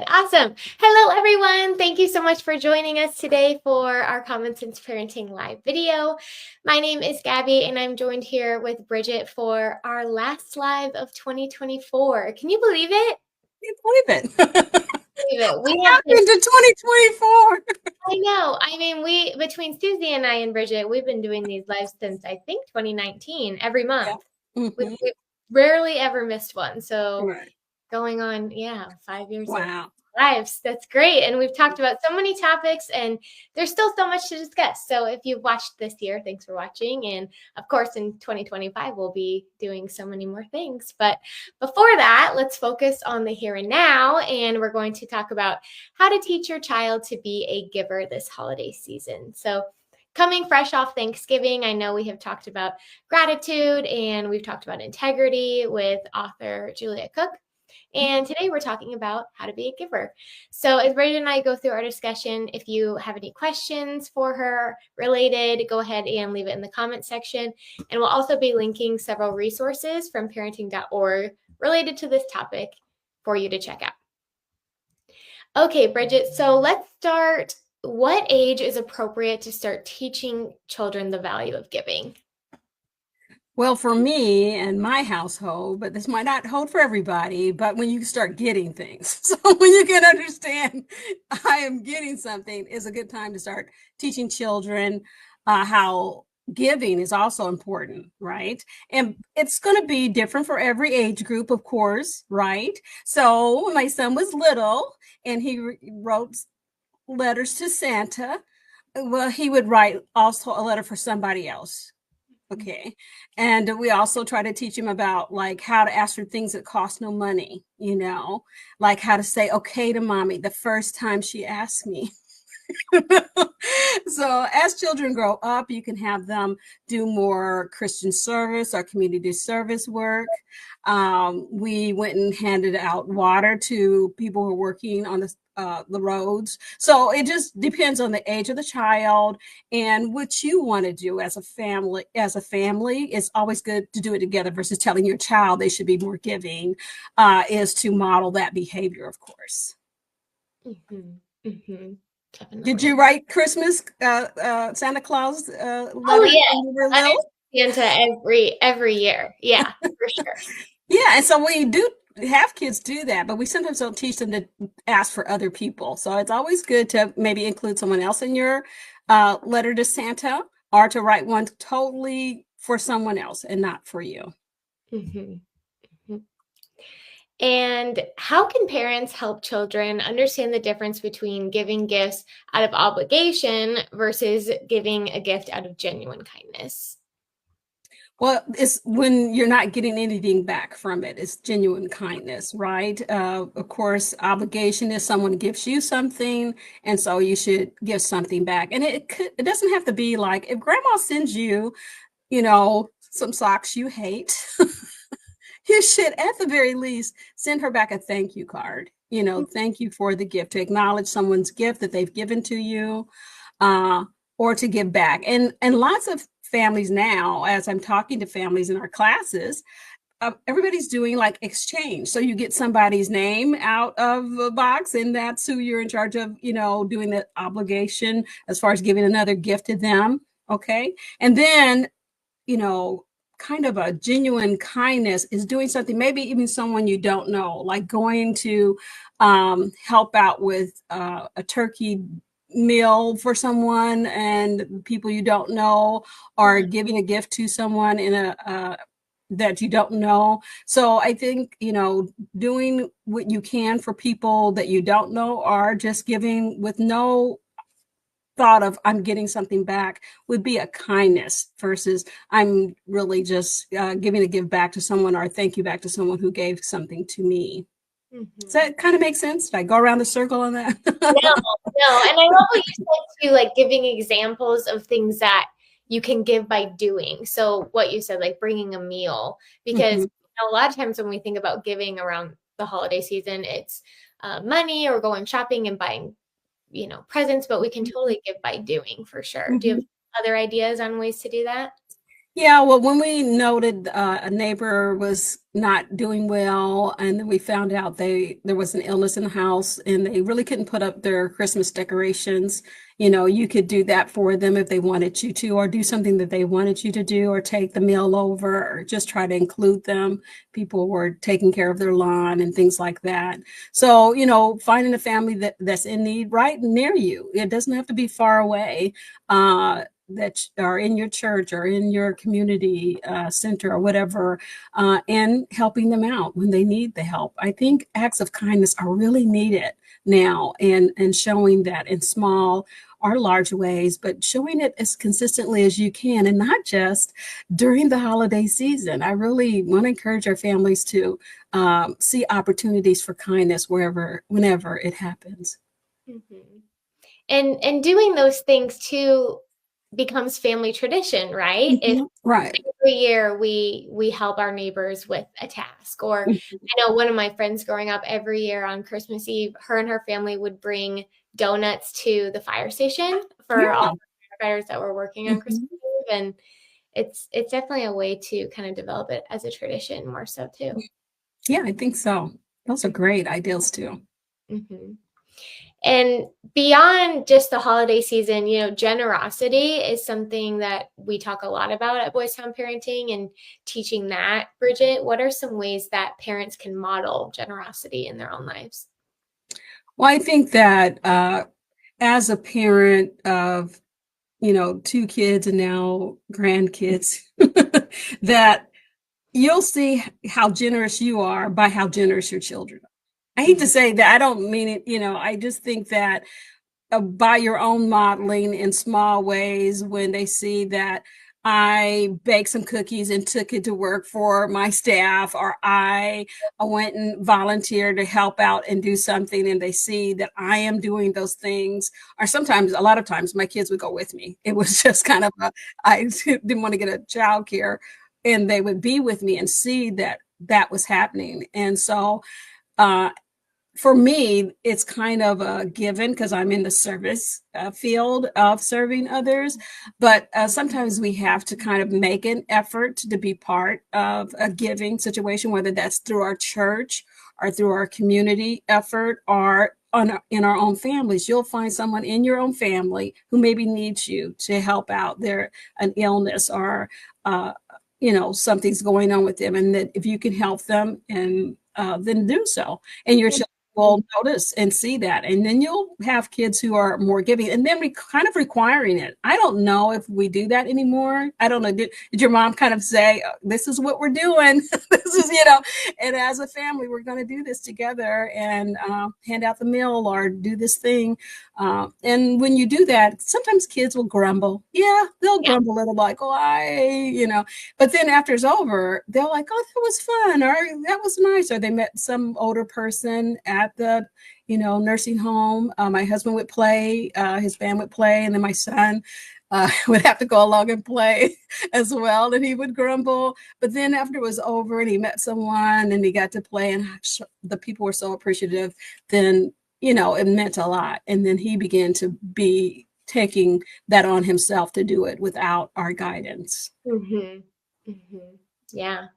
Awesome. Hello, everyone. Thank you so much for joining us today for our Common Sense Parenting live video. My name is Gabby, and I'm joined here with Bridget for our last live of 2024. Can you believe it? Can't believe it. Believe it. We What have been, happened to 2024? I know. I mean, between Susie and I and Bridget, we've been doing these lives since I think 2019, every Yeah. month. Hmm. We've rarely ever missed one. So Right. going on, 5 years of Wow. lives. That's great. And we've talked about so many topics, and there's still so much to discuss. So if you've watched this year, thanks for watching. And of course, in 2025, we'll be doing so many more things. But before that, let's focus on the here and now. And we're going to talk about how to teach your child to be a giver this holiday season. So coming fresh off Thanksgiving, I know we have talked about gratitude and we've talked about integrity with author Julia Cook. And today we're talking about how to be a giver. So as Bridget and I go through our discussion, if you have any questions for her related, go ahead and leave it in the comment section. And we'll also be linking several resources from parenting.org related to this topic for you to check out. Okay, Bridget, so let's start. What age is appropriate to start teaching children the value of giving? Well, for me and my household, but this might not hold for everybody, but when you start getting things. So when you can understand I am getting something is a good time to start teaching children how giving is also important, right? And it's going to be different for every age group, of course, right? So when my son was little and he wrote letters to Santa, well, he would write also a letter for somebody else. Okay. And we also try to teach him about like how to ask for things that cost no money, like how to say okay to mommy the first time she asked me. So as children grow up, you can have them do more Christian service or community service work. We went and handed out water to people who are working on the roads. So it just depends on the age of the child and what you want to do as a family. As a family, it's always good to do it together versus telling your child they should be more giving, is to model that behavior, of course. Mm-hmm. Mm-hmm. Did Definitely. you write Christmas Santa Claus Oh letters yeah, when you were I little? do Santa every year. Yeah, for sure. Yeah, and so we do have kids do that, but we sometimes don't teach them to ask for other people. So it's always good to maybe include someone else in your letter to Santa or to write one totally for someone else and not for you. Mhm, mhm. And how can parents help children understand the difference between giving gifts out of obligation versus giving a gift out of genuine kindness? Well, it's when you're not getting anything back from it. It's genuine kindness, right? Of course, obligation is someone gives you something, and so you should give something back. And it doesn't have to be like if grandma sends you, some socks you hate, you should at the very least send her back a thank you card. Thank you for the gift, to acknowledge someone's gift that they've given to you, uh, or to give back. And lots of families now, as I'm talking to families in our classes, everybody's doing like exchange. So you get somebody's name out of a box, and that's who you're in charge of, doing the obligation as far as giving another gift to them. Okay. And then, you know, kind of a genuine kindness is doing something, maybe even someone you don't know, like going to help out with a turkey meal for someone and people you don't know, or Mhm. giving a gift to someone in a that you don't know. So I think, doing what you can for people that you don't know, or just giving with no thought of I'm getting something back, would be a kindness versus I'm really just giving a give back to someone or thank you back to someone who gave something to me. Does Mhm. that kind of make sense? Did I go around the circle on that? No, no. And I love what you said too, like giving examples of things that you can give by doing. So what you said, like bringing a meal, because Mhm. a lot of times when we think about giving around the holiday season, it's money or going shopping and buying, presents, but we can totally give by doing for sure. Do you have Mhm. other ideas on ways to do that? Yeah, well, when we noted a neighbor was not doing well, and then we found out there was an illness in the house, and they really couldn't put up their Christmas decorations. You could do that for them if they wanted you to, or do something that they wanted you to do, or take the meal over, or just try to include them. People were taking care of their lawn and things like that. So, finding a family that's in need right near you. It doesn't have to be far away. That are in your church or in your community center or whatever, and helping them out when they need the help. I think acts of kindness are really needed now, and showing that in small or large ways, but showing it as consistently as you can, and not just during the holiday season. I really want to encourage our families to see opportunities for kindness whenever it happens. Mhm. And doing those things too becomes family tradition, right? If Mhm. Right. every year we help our neighbors with a task, or Mhm. I know one of my friends growing up, every year on Christmas Eve, her and her family would bring donuts to the fire station for all Yeah. the firefighters that were working on Christmas Mhm. Eve, and it's definitely a way to kind of develop it as a tradition more so too. Yeah, I think so. Those are great ideas too. Hmm. And beyond just the holiday season, generosity is something that we talk a lot about at Boys Town Parenting, and teaching that. Bridget, what are some ways that parents can model generosity in their own lives? Well, I think that as a parent of, two kids and now grandkids, that you'll see how generous you are by how generous your children are. I hate to Mhm. say that. I don't mean it, I just think that by your own modeling in small ways, when they see that I baked some cookies and took it to work for my staff, or I went and volunteered to help out and do something, and they see that I am doing those things. Or sometimes, a lot of times, my kids would go with me. It was just kind of I didn't want to get a child care, and they would be with me and see that that was happening. And so uh, for me, it's kind of a given because I'm in the service field of serving others. But sometimes we have to kind of make an effort to be part of a giving situation, whether that's through our church or through our community effort, or in our own families. You'll find someone in your own family who maybe needs you to help out. They're an illness, or something's going on with them, and that if you can help them, and then do so, and your children will notice and see that. And then you'll have kids who are more giving, and then we kind of requiring it. I don't know if we do that anymore. I don't know. Did your mom kind of say, this is what we're doing? This is, and as a family, we're going to do this together, and hand out the meal or do this thing. And when you do that, sometimes kids will grumble. Yeah, they'll Yeah. grumble a little, like, oh, but then after it's over, they're like, oh, that was fun, or that was nice. Or they met some older person at the, nursing home. My husband would play, his band would play, and then my son would have to go along and play as well. And he would grumble. But then after it was over and he met someone and he got to play, and the people were so appreciative, then, it meant a lot. And then he began to be taking that on himself to do it without our guidance. Hmm. Hmm. Yeah.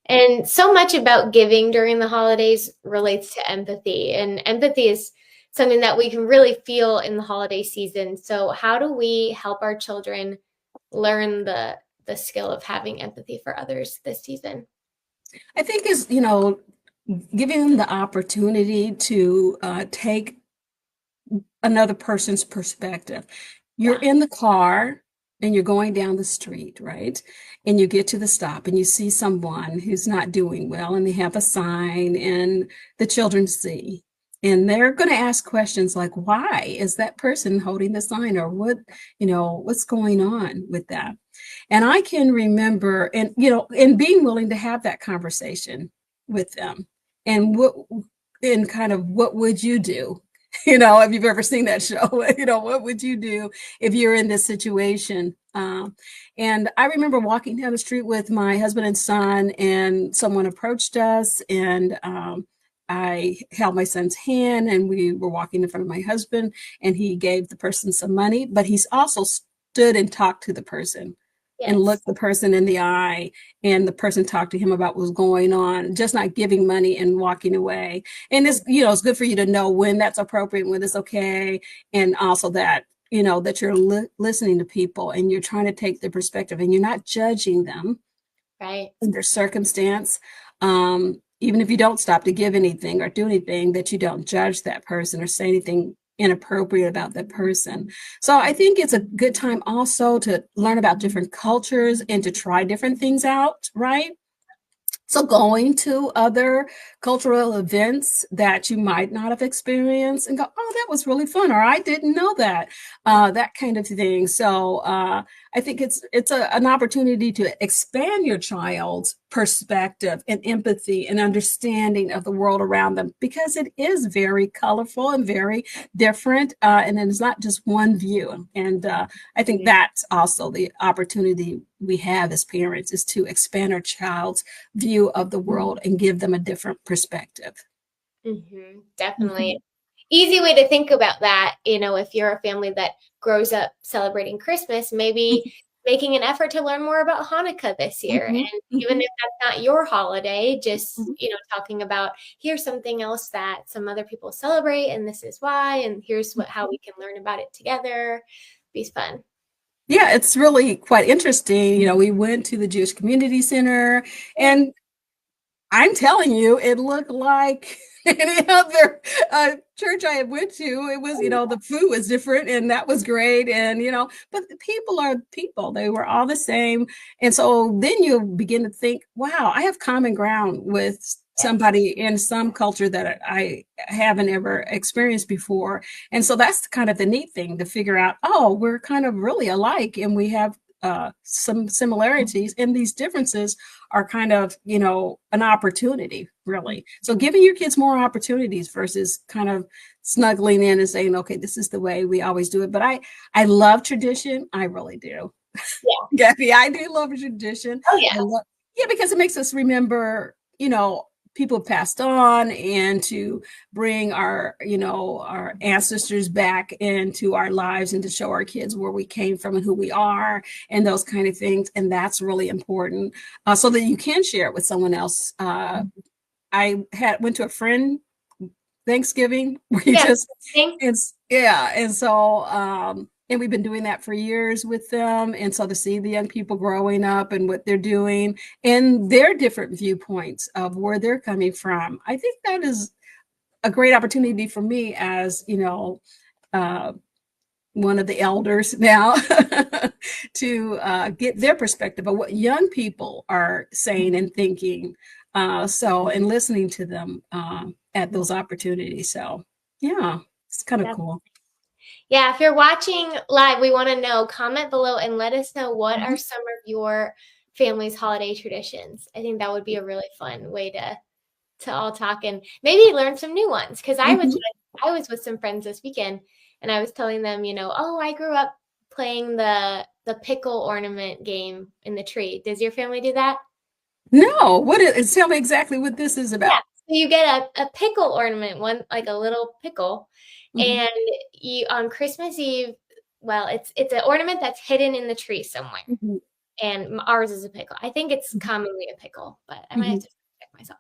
And so much about giving during the holidays relates to empathy, and empathy is something that we can really feel in the holiday season. So how do we help our children learn the skill of having empathy for others this season? I think is, giving them the opportunity to take another person's perspective. You're Yeah. in the car and you're going down the street, right? And you get to the stop and you see someone who's not doing well, and they have a sign, and the children see. And they're going to ask questions like, why is that person holding the sign? Or what's going on with that? And I can remember, and being willing to have that conversation with them. And kind of, what would you do? If you've ever seen that show, what would you do if you're in this situation? And I remember walking down the street with my husband and son, and someone approached us, and I held my son's hand, and we were walking in front of my husband, and he gave the person some money, but he's also stood and talked to the person and look Yes. the person in the eye, and the person talk to him about what's going on, just not giving money and walking away. And it's, it's good for you to know when that's appropriate, when it's okay. And also that, that you're listening to people and you're trying to take their perspective and you're not judging them Right. in their circumstance. Even if you don't stop to give anything or do anything, that you don't judge that person or say anything inappropriate about that person. So I think it's a good time also to learn about different cultures and to try different things out, right? So going to other cultural events that you might not have experienced and go, oh, that was really fun, or I didn't know that, that kind of thing. So I think it's an opportunity to expand your child's perspective and empathy and understanding of the world around them, because it is very colorful and very different, and it's not just one view. And I think that's also the opportunity we have as parents, is to expand our child's view of the world and give them a different perspective. Definitely. Mhm. Easy way to think about that, if you're a family that grows up celebrating Christmas, maybe making an effort to learn more about Hanukkah this year. Mhm, And even mhm, if that's not your holiday, just, mhm. talking about, here's something else that some other people celebrate, and this is why, and here's how we can learn about it together. Be fun. Yeah, it's really quite interesting. We went to the Jewish Community Center, and I'm telling you, it looked like any other church I had went to. It was, the food was different, and that was great. And, but the people are people. They were all the same. And so then you begin to think, wow, I have common ground with somebody in some culture that I haven't ever experienced before. And so that's kind of the neat thing, to figure out, oh, we're kind of really alike, and we have some similarities, and these differences are kind of, an opportunity, really. So giving your kids more opportunities versus kind of snuggling in and saying, okay, this is the way we always do it. But I love tradition. I really do. Yeah. Gabby, I do love a tradition. Oh, yeah. Yeah, because it makes us remember, people passed on, and to bring our ancestors back into our lives, and to show our kids where we came from and who we are, and those kind of things. And that's really important, so that you can share it with someone else. I went to a friend Thanksgiving where you Yeah. just, it's, yeah. And so, and we've been doing that for years with them. And so to see the young people growing up and what they're doing and their different viewpoints of where they're coming from, I think that is a great opportunity for me as, uh, one of the elders now to get their perspective of what young people are saying and thinking. And listening to them at those opportunities. So, yeah, it's kind of Yeah. cool. Yeah, if you're watching live, we want to know, comment below and let us know what are some of your family's holiday traditions. I think that would be a really fun way to all talk and maybe learn some new ones. Because Mhm. I was with some friends this weekend, and I was telling them, oh, I grew up playing the pickle ornament game in the tree. Does your family do that? No, tell me exactly what this is Yeah. about. So you get a pickle ornament, one like a little pickle, Mhm, and you on Christmas Eve, well, it's an ornament that's hidden in the tree somewhere. mhm, And ours is a pickle. I think it's mhm, commonly a pickle, but I might have mhm. to check myself.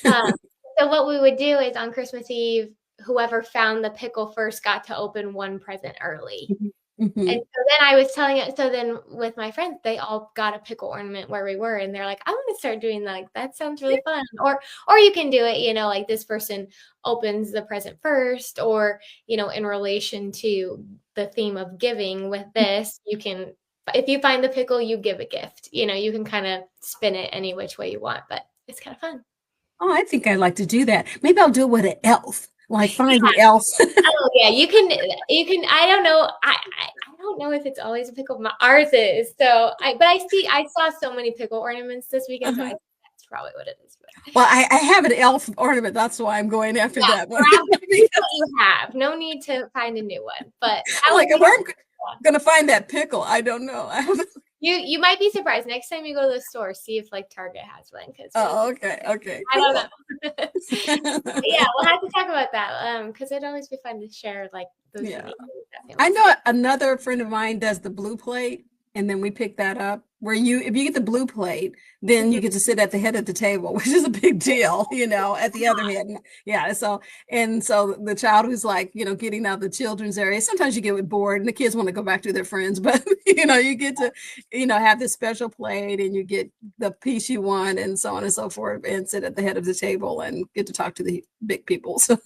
Um, so what we would do is on Christmas Eve, whoever found the pickle first got to open one present early. Mhm, And mhm, so then I was telling it. So then with my friends, they all got a pickle ornament where we were, and they're like, "I want to start doing that. Like, that sounds really fun." Or you can do it, like this person opens the present first, or in relation to the theme of giving. With this, you can, if you find the pickle, you give a gift. You can kind of spin it any which way you want, but it's kind of fun. Oh, I think I'd like to do that. Maybe I'll do it with an elf. Like find the elf. Oh yeah, you can. I don't know. I don't know if it's always a pickle. Ours is. So I saw so many pickle ornaments this weekend, so I Uh-huh. think that's probably what it is. But Well, I have an elf ornament. That's why I'm going after yeah, that one. grab what Because you have. No need to find a new one. But I'm that like, would be where I'm fun. going to find that pickle, I don't know. You might be surprised next time you go to the store. See if like Target has one, because Oh, okay. Okay, I don't cool. know. Yeah, we'll have to talk about that. Because it'd always be fun to share like those Yeah. unique things that I families know do. another friend of mine does the blue plate, and then we pick that up. Where if you get the blue plate, then you get to sit at the head of the table, which is a big deal, at the other head. Yeah. So the child who's like, getting out the children's area, sometimes you get bored and the kids want to go back to their friends, but you get to, have this special plate and you get the piece you want and so on and so forth and sit at the head of the table and get to talk to the big people. So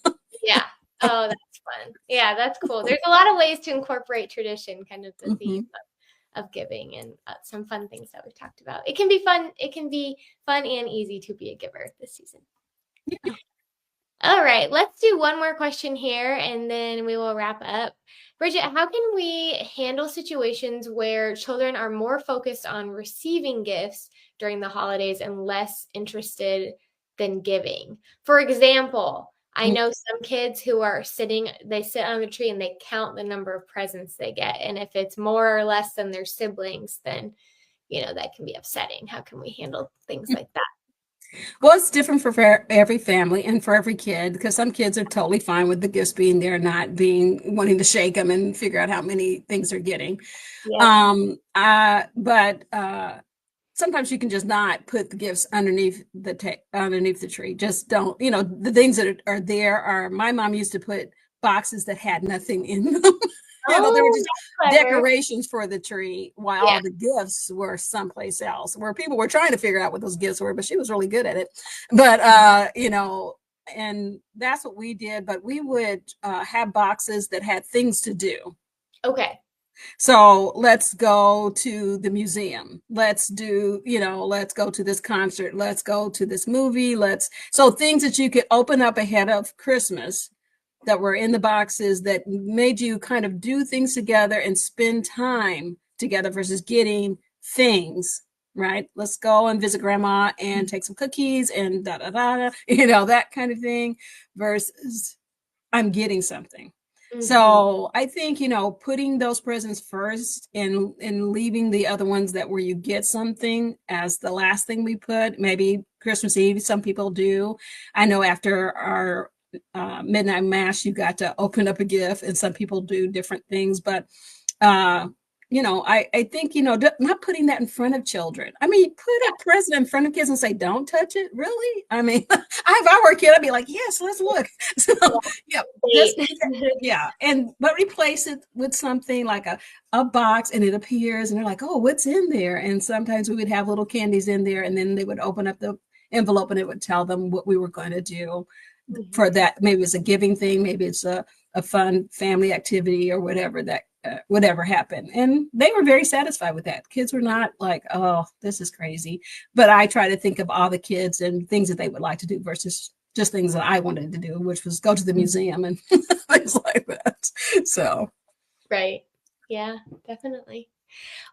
yeah. Oh, that's fun. Yeah, that's cool. There's a lot of ways to incorporate tradition, kind of the theme of giving, and some fun things that we've talked about. It can be fun. It can be fun and easy to be a giver this season. Yeah. All right, let's do one more question here and then we will wrap up. Bridget, how can we handle situations where children are more focused on receiving gifts during the holidays and less interested than giving? For example, I know some kids who they sit on the tree and they count the number of presents they get. And if it's more or less than their siblings, then, that can be upsetting. How can we handle things like that? Well, it's different for every family and for every kid, because some kids are totally fine with the gifts being there, not wanting to shake them and figure out how many things they're getting. Yeah. But sometimes you can just not put the gifts underneath the tree. Just don't, the things that are there are, my mom used to put boxes that had nothing in them. They were just decorations for the tree, while all the gifts were someplace else, where people were trying to figure out what those gifts were, but she was really good at it. But, and that's what we did. But we would have boxes that had things to do. Okay. So let's go to the museum. Let's go to this concert. Let's go to this movie. So things that you could open up ahead of Christmas that were in the boxes that made you kind of do things together and spend time together versus getting things, right? Let's go and visit grandma and take some cookies and that kind of thing, versus I'm getting something. So I think, putting those presents first and leaving the other ones that where you get something as the last thing we put, maybe Christmas Eve, some people do. I know after our midnight mass, you got to open up a gift, and some people do different things, but I think, not putting that in front of children. I mean, put a present in front of kids and say, don't touch it. Really? I mean, if I were a kid, I'd be like, yes, let's look. So, but replace it with something like a box, and it appears, and they're like, oh, what's in there? And sometimes we would have little candies in there, and then they would open up the envelope and it would tell them what we were going to do for that. Maybe it's a giving thing, maybe it's a fun family activity or whatever whatever happened. And they were very satisfied with that. Kids were not like, oh, this is crazy. But I try to think of all the kids and things that they would like to do versus just things that I wanted to do, which was go to the museum and things like that. So. Right. Yeah, definitely.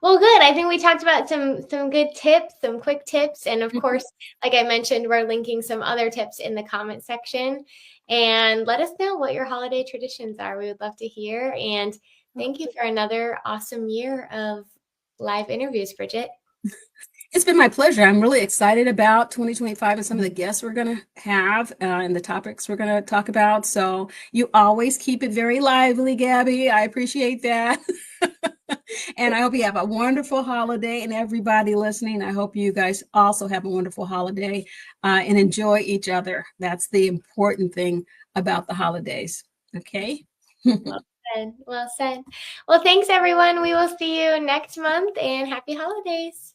Well, good. I think we talked about some good tips, some quick tips. And of course, like I mentioned, we're linking some other tips in the comment section. And let us know what your holiday traditions are. We would love to hear. And thank you for another awesome year of live interviews, Bridget. It's been my pleasure. I'm really excited about 2025 and some of the guests we're going to have and the topics we're going to talk about. So you always keep it very lively, Gabby. I appreciate that. And I hope you have a wonderful holiday, and everybody listening, I hope you guys also have a wonderful holiday and enjoy each other. That's the important thing about the holidays. Okay. Well said. Well said. Well, thanks everyone. We will see you next month, and happy holidays.